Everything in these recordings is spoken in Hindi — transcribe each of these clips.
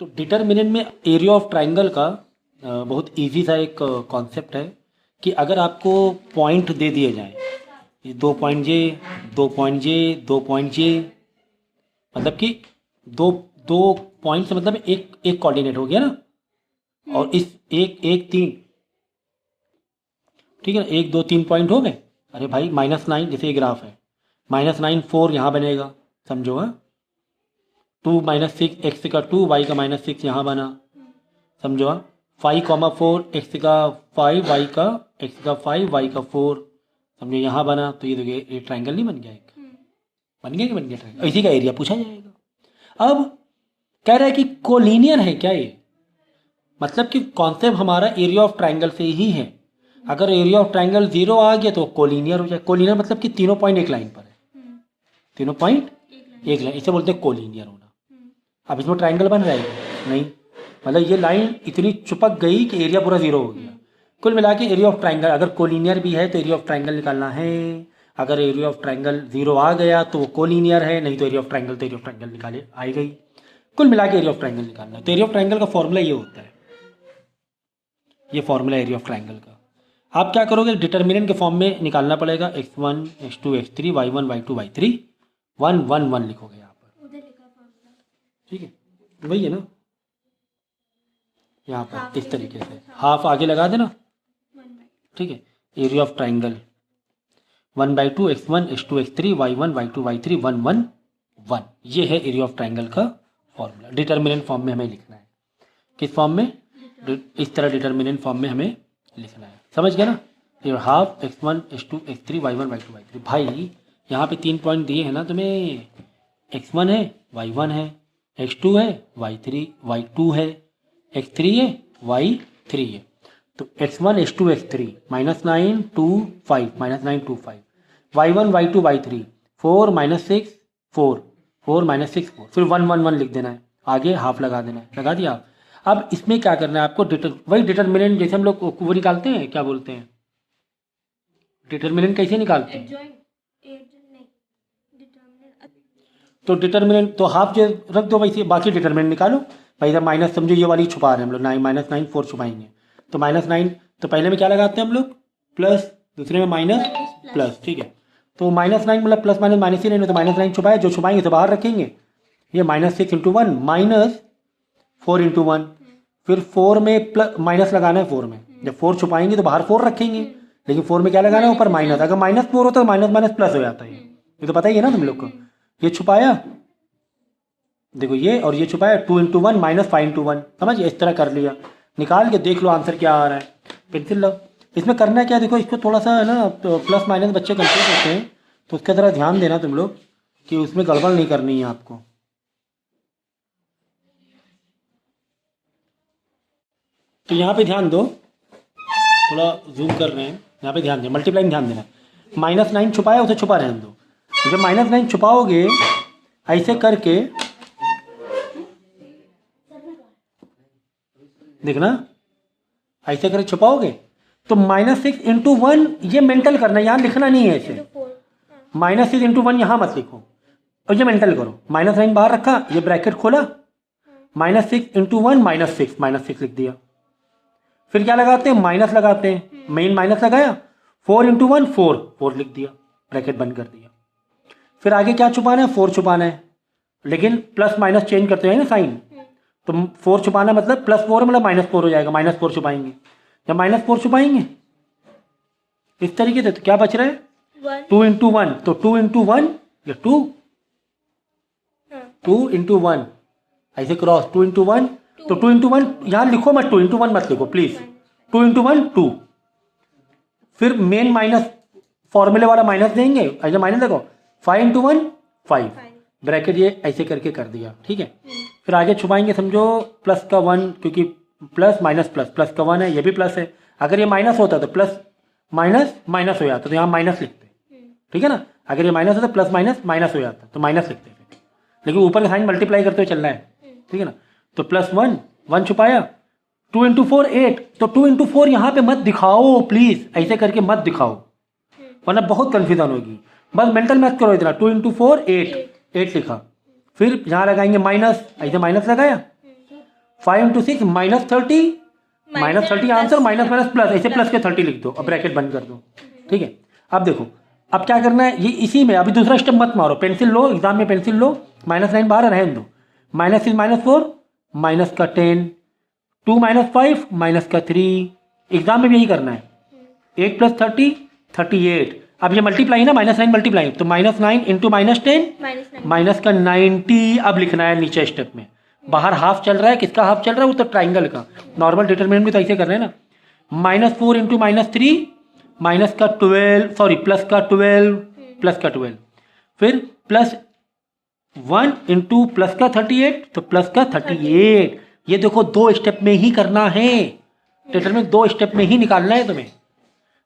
तो डिटरमिनेंट में एरिया ऑफ ट्राइंगल का बहुत इजी सा एक कॉन्सेप्ट है कि अगर आपको पॉइंट दे दिए जाएं, ये 2 पॉइंट ये, 2 पॉइंट ये, 2 पॉइंट ये, मतलब कि दो दो पॉइंट से मतलब एक एक कोऑर्डिनेट हो गया ना। और इस एक एक तीन, ठीक है ना, 1 2 3 पॉइंट हो गए। अरे भाई -9, जैसे ये ग्राफ है, -9 4 यहाँ बनेगा, समझो। हाँ, 2 -6 x का 2 y का -6 यहाँ बना, समझो। हाँ, 5,4 x का 5 y का x का 5 y का 4, समझो यहाँ बना। तो ये देखिए ये ट्राइंगल नहीं बन गया, एक बन गया कि बन गया ट्राइंगल। इसी का एरिया पूछा जाएगा। अब कह रहा है कि कोलिनियर है क्या ये, मतलब कि कॉन्सेप्ट हमारा एरिया ऑफ ट्राइंगल से ही है। अगर एरिया ऑफ ट्राइंगल 0 आ गया तो कोलिनियर हो जाए। कोलिनियर मतलब कि तीनों पॉइंट एक लाइन पर है, तीनों पॉइंट एक लाइन, इसे बोलते हैं कोलिनियर होना। अब इसमें ट्राइंगल बन रहा है नहीं, मतलब ये लाइन इतनी चिपक गई कि एरिया पूरा 0 हो गया। कुल मिला के एरिया ऑफ ट्राइंगल अगर कोलिनियर भी है तो एरिया ऑफ ट्राइंगल निकालना है। अगर एरिया ऑफ ट्राइंगल 0 आ गया तो वो कोलिनियर है, नहीं तो एरिया ऑफ ट्राइंगल तो एरिया ऑफ ट्राइंगल निकाले आई गई। कुल मिला के एरिया ऑफ ट्राइंगल निकालना है। तो एरिया ऑफ ट्राइंगल का फॉर्मूला ये होता है, ये फॉर्मूला एरिया ऑफ ट्राइंगल का। आप क्या करोगे, डिटर्मिनेंट के फॉर्म में निकालना पड़ेगा। x1 x2 x3 y1 y2 y3 1 1 1 लिखोगे यहाँ पर, ठीक है, वही है ना। यहाँ पर इस तरीके से हाफ आगे लगा देना, ठीक है। Area of triangle 1/2 x1 x2 x3 y1 y2 y3 1 1 1, ये है एरिया ऑफ ट्राइंगल का फॉर्मूला। डिटर्मिनेंट फॉर्म में हमें लिखना है। किस फॉर्म में, इस तरह डिटर्मिनेंट फॉर्म में हमें लिखना है, समझ गया ना। ये half x1 x2 x3 y1 y2 y3। भाई यहाँ पे 3 पॉइंट दिए हैं ना तुम्हें, x1 है, y1 है, x2 है, y3 y2 है, x3 है, y3 है। तो x1 x2 x3 -9 2 5 -9 2 5, y1 y2 y3 4 -6 4 4 -6 4, फिर 1 1 1 लिख देना है, आगे हाफ लगा देना है, लगा दिया आप। अब इसमें क्या करना है आपको, वही डिटर्मिनेंट जैसे हम लोग वो निकालते हैं, क्या बोलते हैं, डिटर्मिनेंट कैसे निकालते हैं। तो डिटर्मिनेंट तो हाफ जो रख दो वैसे, बाकी डिटर्मिनेंट निकालो। भाई इधर माइनस, समझो ये वाली छुपा रहे हैं हम लोग, -9 4 छुपाएंगे। तो -9, तो पहले में क्या लगाते हैं हम लोग, प्लस, दूसरे में माइनस प्लस, ठीक है। तो -9 मतलब प्लस माइनस माइनस ही नहीं, तो -9 छुपाए, जो छुपाएंगे तो बाहर रखेंगे। ये -6 × 1 -4 × 1, फिर 4 में प्लस माइनस लगाना है 4 में। जब 4 छुपाएंगे तो बाहर 4 रखेंगे, लेकिन 4 में क्या लगाना है, ऊपर माइनस। अगर -4 होता तो माइनस माइनस प्लस हो जाता है, ये तो पता ही है ना तुम लोग को। ये छुपाया, देखो ये, और ये छुपाया 2 × 1 -5 × 1, समझ, इस तरह कर लिया। निकाल के देख लो आंसर क्या आ रहा है, पेंसिल लो। इसमें करना क्या, देखो इसको थोड़ा सा है ना, तो प्लस माइनस बच्चे कंफ्यूज होते हैं, तो उसका तरह ध्यान देना तुम लोग कि उसमें गड़बड़ नहीं करनी है आपको। तो यहाँ पे ध्यान दो, थोड़ा जूम कर रहे हैं, यहाँ पे ध्यान दें, मल्टीप्लाइंग ध्यान देना। -9 छुपाया, उसे छुपा रहने दो। जब -9 छुपाओगे ऐसे करके, देखना ऐसे करके छुपाओगे तो -6 × 1, ये मेंटल करना, यहाँ लिखना नहीं है ऐसे। -6 × 1 यहाँ मत लिखो, और ये मेंटल करो। -9 बाहर रखा, ये ब्रैकेट खोला, -6 × 1 -6 लिख दिया। फिर क्या लगाते हैं, माइनस लगाते हैं, मेन माइनस लगाया, 4 × 1 4 लिख दिया, ब्रैकेट बंद कर दिया। फिर आगे क्या छुपाना है, 4 छुपाना है, लेकिन प्लस माइनस चेंज करते हैं ना साइन। तो 4 छुपाना मतलब +4 मतलब -4 हो जाएगा, -4 छुपाएंगे। जब -4 छुपाएंगे इस तरीके से, तो क्या बच रहा है, 2 × 1, तो 2 × 1 ये 2 × 1 ऐसे क्रॉस, 2 × 1, तो 2 × 1 यहाँ लिखो मत, 2 × 1 मत लिखो प्लीज, 2 × 1 2। फिर मेन माइनस फॉर्मूले वाला माइनस देंगे, ऐसे माइनस देखो, 5 × 1 5, ब्रैकेट ये ऐसे करके कर दिया, ठीक है। फिर आगे छुपाएंगे, समझो प्लस का 1, क्योंकि प्लस माइनस प्लस का 1 है, ये भी प्लस है। अगर ये माइनस होता तो प्लस माइनस माइनस हो जाता, तो यहाँ माइनस लिखते, ठीक है ना। अगर ये माइनस होता प्लस माइनस माइनस हो जाता, तो माइनस लिखते हैं, लेकिन ऊपर का साइन मल्टीप्लाई करते हुए चलना है, ठीक है ना। तो +1 1 छुपाया, 2 × 4 8, तो 2 × 4 यहाँ पे मत दिखाओ प्लीज, ऐसे करके मत दिखाओ, वरना बहुत कन्फ्यूजन होगी। बस मेंटल मैथ करो इतना, 2 × 4 8 लिखा। फिर यहाँ लगाएंगे माइनस, ऐसे माइनस लगाया, 5 into 6 -30, -30 answer, minus minus plus, ऐसे प्लस के 30 लिख दो और ब्रैकेट बंद कर दो। ठीक है, अब देखो अब क्या करना है, ये इसी में अभी दूसरा स्टेप मत मारो, पेंसिल लो, एग्जाम में पेंसिल लो, -9 बाहर रहने दो, -6 -4 माइनस का 10, 2 -5 माइनस का 3, एग्जाम में भी यही करना है। 8 + 30 38, अब ये मल्टीप्लाई ना, -9 मल्टीप्लाई, तो -9 इंटू -10 माइनस का 90। अब लिखना है नीचे स्टेप में, बाहर हाफ चल रहा है, किसका हाफ चल रहा है, वो तो ट्राइंगल का, नॉर्मल डिटरमिनेंट भी तो ऐसे कर रहे हैं ना, -4 इंटू -3 माइनस का 12, सॉरी प्लस का 12, प्लस का 12, फिर +1 इंटू प्लस का 38, तो प्लस का 38। ये देखो 2 स्टेप में ही करना है, डिटरमिनेंट 2 स्टेप में ही निकालना है तुम्हें,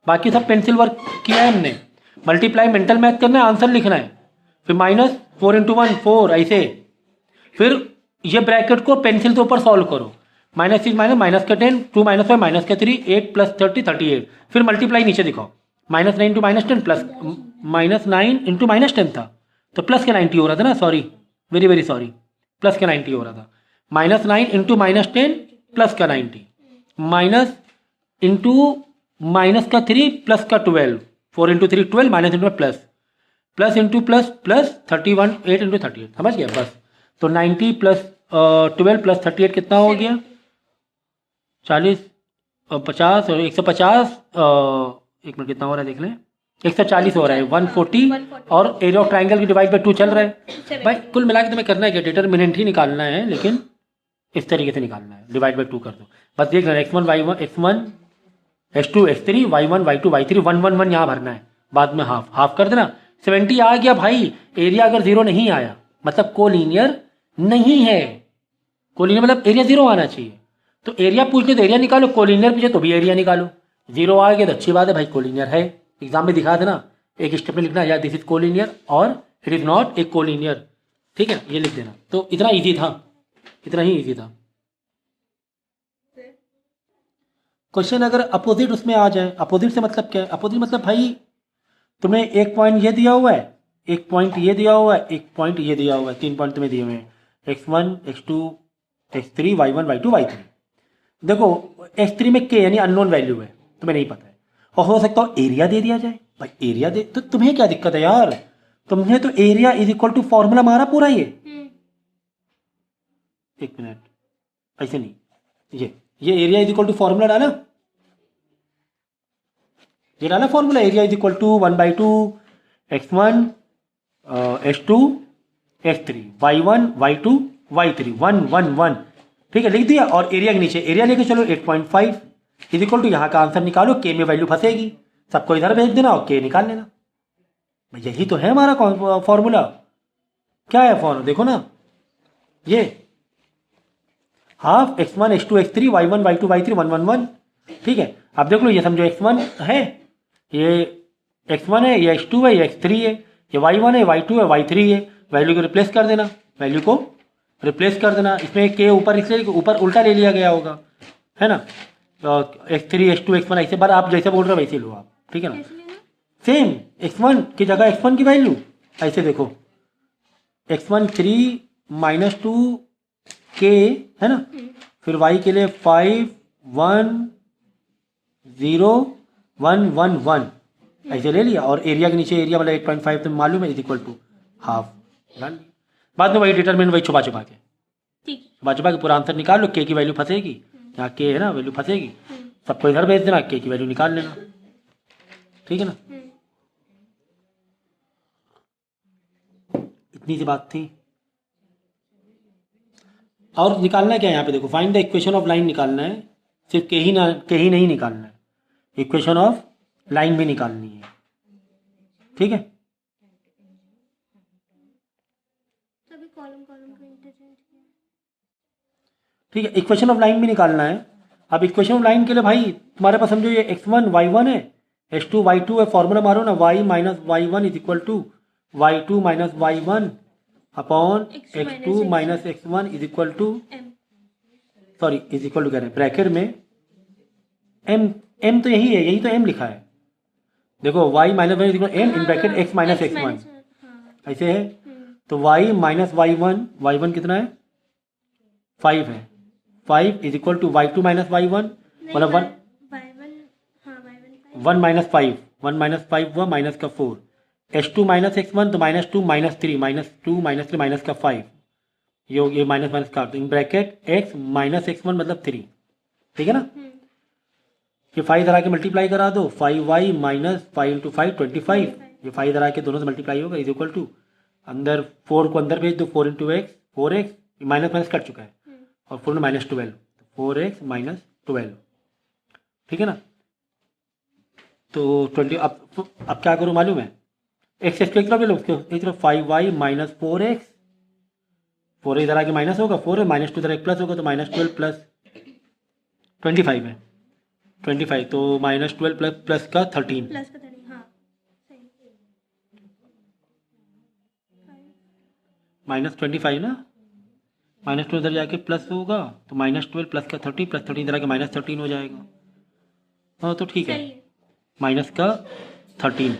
बाकी सब पेंसिल वर्क किया है हमने। मल्टीप्लाई मेंटल मैथ करना है, आंसर लिखना है, फिर -4 इंटू 1 4, ऐसे, फिर ये ब्रैकेट को पेंसिल के ऊपर सॉल्व करो, -6 माइनस का 10, 2 -5 माइनस का 3, 8 + 30 38, फिर मल्टीप्लाई नीचे दिखाओ, -9 इंटू -10 प्लस -9 इंटू -10 था, तो प्लस के 90 हो रहा था ना, sorry very very sorry, plus के 90 हो रहा था, -9 इंटू -10 प्लस का 90, माइनस इंटू माइनस का 3 प्लस का 12, 4 into 3 12, minus into plus, plus into plus plus 31, 8 into 38, समझ गया बस। तो 90 + 12 + 38 कितना हो गया, 40 50 और 150, एक मिनट कितना हो रहा है देख लें, 140 हो रहा है, 140, और एरिया ऑफ ट्राइंगल की डिवाइड बाय 2 चल रहा है भाई। कुल मिला के तुम्हें करना है क्या, डिटरमिनेंट ही निकालना है, लेकिन इस तरीके से निकालना है, डिवाइड बाय 2 कर दो, बस देख लेना, x1 y1 x1 x2 x3 y1 y2 y3 1 1 1 यहाँ भरना है, बाद में हाफ हाफ कर देना। 70 आ गया भाई, एरिया अगर 0 नहीं आया मतलब कोलिनियर नहीं है, कोलिनियर मतलब एरिया 0 आना चाहिए, तो एरिया पूछने तो एरिया निकालो, कोलिनियर पूछे तो भी एरिया निकालो, 0 आ गया तो अच्छी बात है भाई, कोलिनियर है, एग्जाम में दिखा देना, एक स्टेप में लिखना या दिस इज कोलिनियर और it is not a collinear, ठीक है, ये लिख देना। तो इतना ईजी था, इतना ही ईजी था। क्वेश्चन अगर अपोजिट उसमें आ जाए, अपोजिट से मतलब क्या है, अपोजिट मतलब भाई तुम्हें एक पॉइंट ये दिया हुआ है, एक पॉइंट ये दिया हुआ है, एक पॉइंट ये दिया हुआ है, 3 पॉइंट तुम्हें दिए हुए हैं, x1 x2 x3 y1 y2 y3। देखो x3 में k यानी अननोन वैल्यू है, तुम्हें नहीं पता है, और हो सकता हो एरिया दे दिया जाए, भाई एरिया दे तो तुम्हें क्या दिक्कत है यार, तुमने तो area is equal to formula मारा पूरा, ये एक मिनट, ऐसे नहीं, ये area is equal to formula डाला, ये डाला formula, area is equal to 1/2 x1 h2 x3 y1 y2 y3 1 1 1, ठीक है, लिख दिया, और एरिया के नीचे एरिया लेके चलो 8.5 इज इक्वल टू, यहाँ का आंसर निकालो, के में वैल्यू फंसेगी, सबको इधर भेज देना और के निकाल लेना, यही तो है हमारा फॉर्मूला। क्या है फॉर्मूला, देखो ना, ये half x1 h2 x3 y1 y2 y3 1 1 1, ठीक है। अब देख लो, ये समझो x1 है, ये x1 है, ये x2 है, ये x3 है, ये y1 है, y2 है, y3 है, वैल्यू को रिप्लेस कर देना, वैल्यू को रिप्लेस कर देना, इसमें के ऊपर इसलिए ऊपर उल्टा ले लिया गया होगा, है ना, तो x3 h2 x1 ऐसे बार आप जैसे बोल रहे हो वैसे लो आप, ठीक है ना, सेम x1 की जगह x1 की वैल्यू ऐसे देखो, x1 3 - 2 k है ना, फिर y के लिए 5 1 0 1 1 1 ऐसे ले लिया, और एरिया के नीचे एरिया वाला 8.5 तो मालूम है, इज इक्वल टू हाफ, बाद में वही डिटरमिनेंट वही छुपा छुपा के पूरा आंसर निकाल लो, के की वैल्यू फंसेगी, यहाँ के है ना वैल्यू फंसेगी, सबको इधर भेज देना, के की वैल्यू निकाल लेना, ठीक है ना, इतनी सी बात थी। और निकालना क्या है यहाँ पे, देखो find the equation of line निकालना है, सिर्फ के ही नहीं निकालना है, इक्वेशन ऑफ लाइन भी निकालनी है, ठीक है। ठीक है, इक्वेशन ऑफ लाइन भी निकालना है। अब इक्वेशन ऑफ लाइन के लिए भाई तुम्हारे पास समझो ये x1 y1 है, h2 y2 है, फॉर्मूला मारो ना, y - y1 is equal to y2 - y1 upon x2 - x1 is equal to, sorry is equal to कह रहे हैं ब्रैकेट में m तो यही है, यही तो m लिखा है, देखो y - 1 is equal m in bracket x - x1 ऐसे है, तो y - y1 कितना है 5 है, 5 is equal to y2 minus y1 मतलब 1 1 माइनस 5 1 माइनस 5 हुआ माइनस का 4 h2 माइनस x1 तो -2 -3 -2 -3 माइनस का 5 ये माइनस माइनस काट दो in bracket x minus x1 मतलब 3 ठीक है ना। ये 5 इधर आके मल्टीप्लाई करा दो 5y माइनस 5 इंटू 5 25 ये 5 इधर आके दोनों से मल्टीप्लाई होगा इज इक्वल टू अंदर 4 को अंदर भेज दो 4 into x 4x minus minus cut चुका है और 4 में -12 4x माइनस 12 ठीक है ना। तो 20 अब क्या करूँ मालूम है एक्स एक तरफ ले लो उसके एक तरफ 5y माइनस 4x 4 इधर आके माइनस होगा 4 है -2 इधर एक प्लस होगा तो -12 प्लस 25 है 25 तो -12 प्लस का 13 -25 ना -2 इधर जाके प्लस होगा तो -12 प्लस का 30 प्लस 30 इधर आके -13 हो जाएगा। हाँ तो ठीक है माइनस का 13।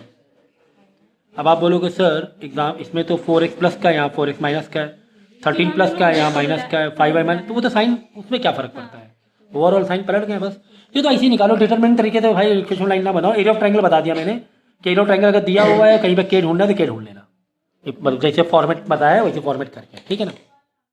अब आप बोलोगे सर एग्जाम इसमें तो 4x प्लस का है यहाँ 4x माइनस का है 13 प्लस का है यहाँ माइनस का है 5y माइनस तो वो तो साइन उसमें क्या फ़र्क पड़ता है ओवरऑल साइन पलट गए बस। ये तो ऐसे ही निकालो डिटरमिनेंट तरीके से भाई इक्वेशन लाइन ना बनाओ एरिया ऑफ ट्रायंगल बता दिया मैंने कि एरिया ऑफ ट्रायंगल अगर दिया हुआ है कहीं पे के ढूंढना है तो के ढूंढ लेना मतलब जैसे फॉर्मेट बताया वैसे फॉर्मेट करके ठीक है ना।